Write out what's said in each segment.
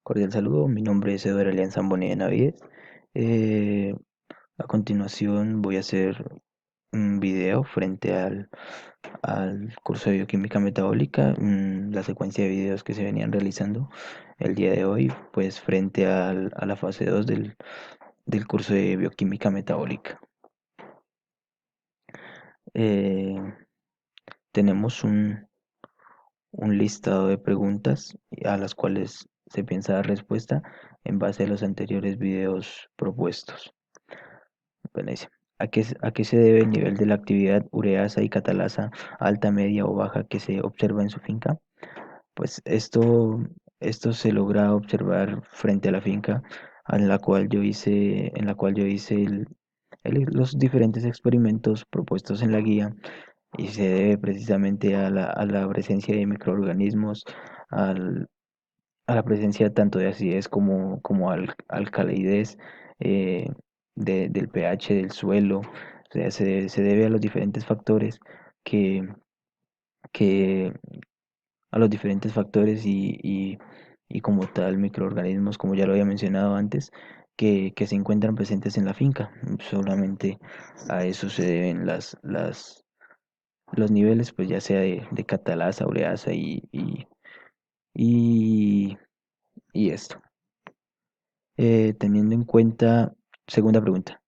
Cordial saludo, mi nombre es Eduardo Elian Zamboni de Navides. Eh, a continuación voy a hacer un video frente al curso de bioquímica metabólica, la secuencia de videos que se venían realizando el día de hoy, pues frente a la fase 2 del curso de bioquímica metabólica. Eh, tenemos un listado de preguntas a las cuales se piensa dar respuesta en base a los anteriores videos propuestos. Bueno, dice, ¿a qué se debe el nivel de la actividad ureasa y catalasa alta, media o baja que se observa en su finca? Pues esto se logra observar frente a la finca en la cual yo hice los diferentes experimentos propuestos en la guía, y se debe precisamente a la presencia de microorganismos, al- a la presencia tanto de acidez como alcaloidez, eh, del pH del suelo. O sea, se debe a los diferentes factores que, que a los diferentes factores y como tal microorganismos, como ya lo había mencionado antes, que se encuentran presentes en la finca. Solamente a eso se deben los niveles, pues ya sea de catalasa, ureasa y, y esto. Teniendo en cuenta, segunda pregunta,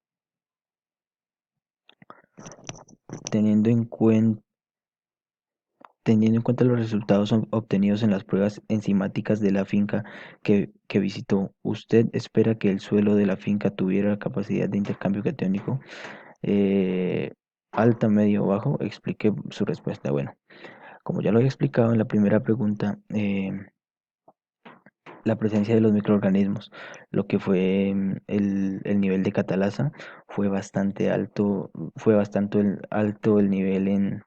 teniendo en cuenta, teniendo en cuenta los resultados obtenidos en las pruebas enzimáticas de la finca que visitó, ¿usted espera que el suelo de la finca tuviera capacidad de intercambio catiónico eh, alta, medio o bajo? Explique su respuesta. Bueno, como ya lo había explicado en la primera pregunta, la presencia de los microorganismos, lo que fue el nivel de catalasa fue bastante alto, fue bastante alto el nivel en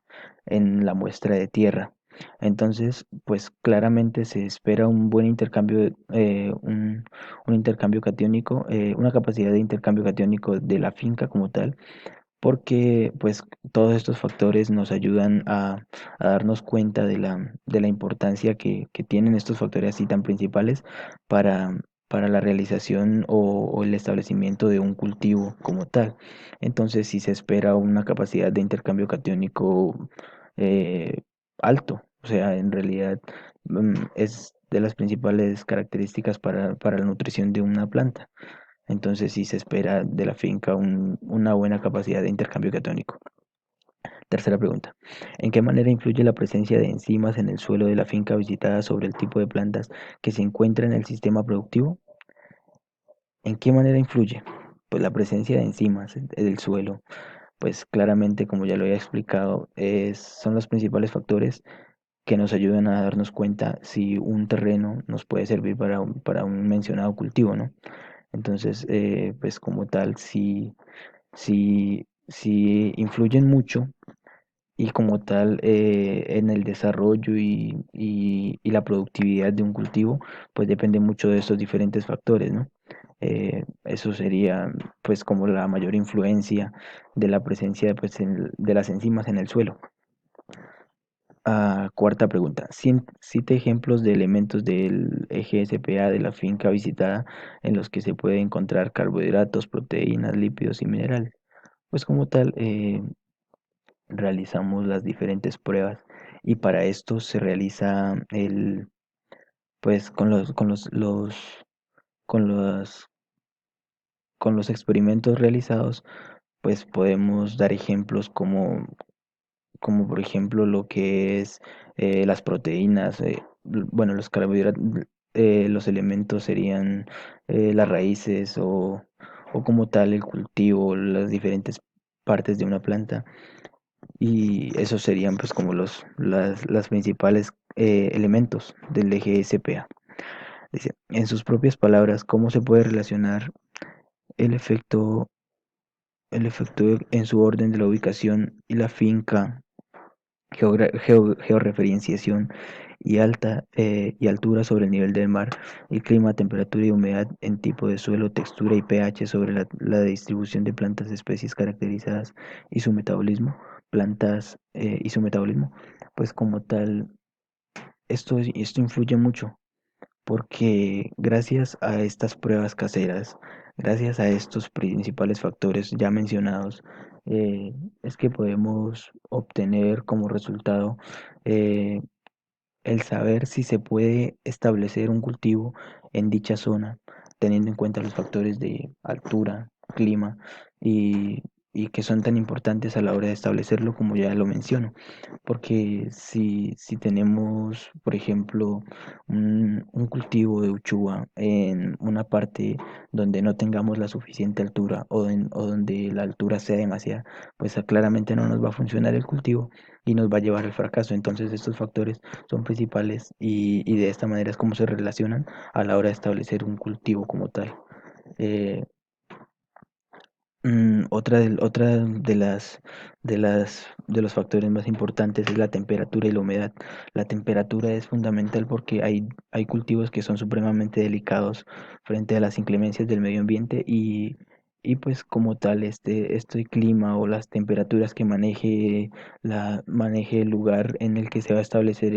la muestra de tierra. Entonces, pues claramente se espera un buen intercambio, un intercambio catiónico, una capacidad de intercambio catiónico de la finca como tal, porque pues todos estos factores nos ayudan a darnos cuenta de la importancia que tienen estos factores así tan principales para, para la realización o el establecimiento de un cultivo como tal. Entonces, si se espera una capacidad de intercambio catiónico eh, alto, o sea, en realidad es de las principales características para la nutrición de una planta. Entonces sí se espera de la finca una buena capacidad de intercambio catónico. Tercera pregunta. ¿En qué manera influye la presencia de enzimas en el suelo de la finca visitada sobre el tipo de plantas que se encuentra en el sistema productivo? ¿En qué manera influye? Pues la presencia de enzimas en el suelo, pues claramente, como ya lo había explicado, son los principales factores que nos ayudan a darnos cuenta si un terreno nos puede servir para un mencionado cultivo, ¿no? Entonces, pues como tal, sí influyen mucho, y como tal, en el desarrollo y la productividad de un cultivo, pues depende mucho de estos diferentes factores, ¿no? Eso sería pues como la mayor influencia de la presencia pues, de las enzimas en el suelo. Cuarta pregunta. Cite ejemplos de elementos del eje SPA de la finca visitada en los que se puede encontrar carbohidratos, proteínas, lípidos y minerales. Pues como tal, realizamos las diferentes pruebas, y para esto se realiza pues con los, con los experimentos realizados, pues podemos dar ejemplos como por ejemplo lo que es las proteínas, bueno, los carbohidratos, los elementos serían las raíces o como tal el cultivo, las diferentes partes de una planta. Y esos serían pues como las principales elementos del eje SPA. Dice, en sus propias palabras, ¿cómo se puede relacionar el efecto, el efecto en su orden de la ubicación y la finca, georreferenciación y altura sobre el nivel del mar, el clima, temperatura y humedad en tipo de suelo, textura y pH sobre la distribución de plantas, especies caracterizadas y su metabolismo, y su metabolismo? Pues como tal, esto influye mucho, porque gracias a estas pruebas caseras, gracias a estos principales factores ya mencionados, eh, es que podemos obtener como resultado eh, el saber si se puede establecer un cultivo en dicha zona, teniendo en cuenta los factores de altura, clima y, y que son tan importantes a la hora de establecerlo como ya lo menciono. Porque si tenemos, por ejemplo, un cultivo de uchuva en una parte donde no tengamos la suficiente altura o donde la altura sea demasiada, pues claramente no nos va a funcionar el cultivo y nos va a llevar al fracaso. Entonces estos factores son principales y de esta manera es como se relacionan a la hora de establecer un cultivo como tal. Eh, otra de los factores más importantes es la temperatura y la humedad. La temperatura es fundamental porque hay cultivos que son supremamente delicados frente a las inclemencias del medio ambiente y pues como tal este clima o las temperaturas que maneje el lugar en el que se va a establecer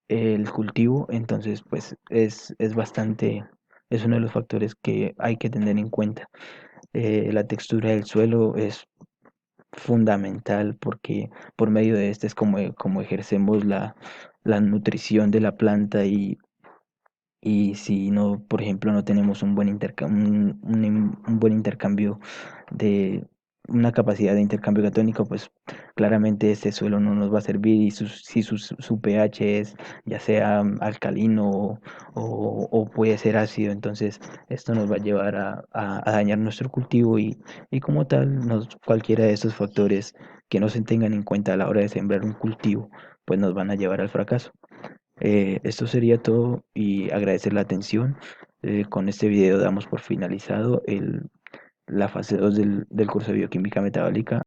el cultivo, entonces pues es uno de los factores que hay que tener en cuenta. La textura del suelo es fundamental porque por medio de este es como ejercemos la nutrición de la planta y si no, por ejemplo, no tenemos un buen intercambio de una capacidad de intercambio catónico, pues claramente este suelo no nos va a servir y si su pH es ya sea alcalino o puede ser ácido, entonces esto nos va a llevar a dañar nuestro cultivo y como tal, cualquiera de estos factores que no se tengan en cuenta a la hora de sembrar un cultivo, pues nos van a llevar al fracaso. Esto sería todo y agradecer la atención. Con este video damos por finalizado la fase 2 del curso de bioquímica metabólica.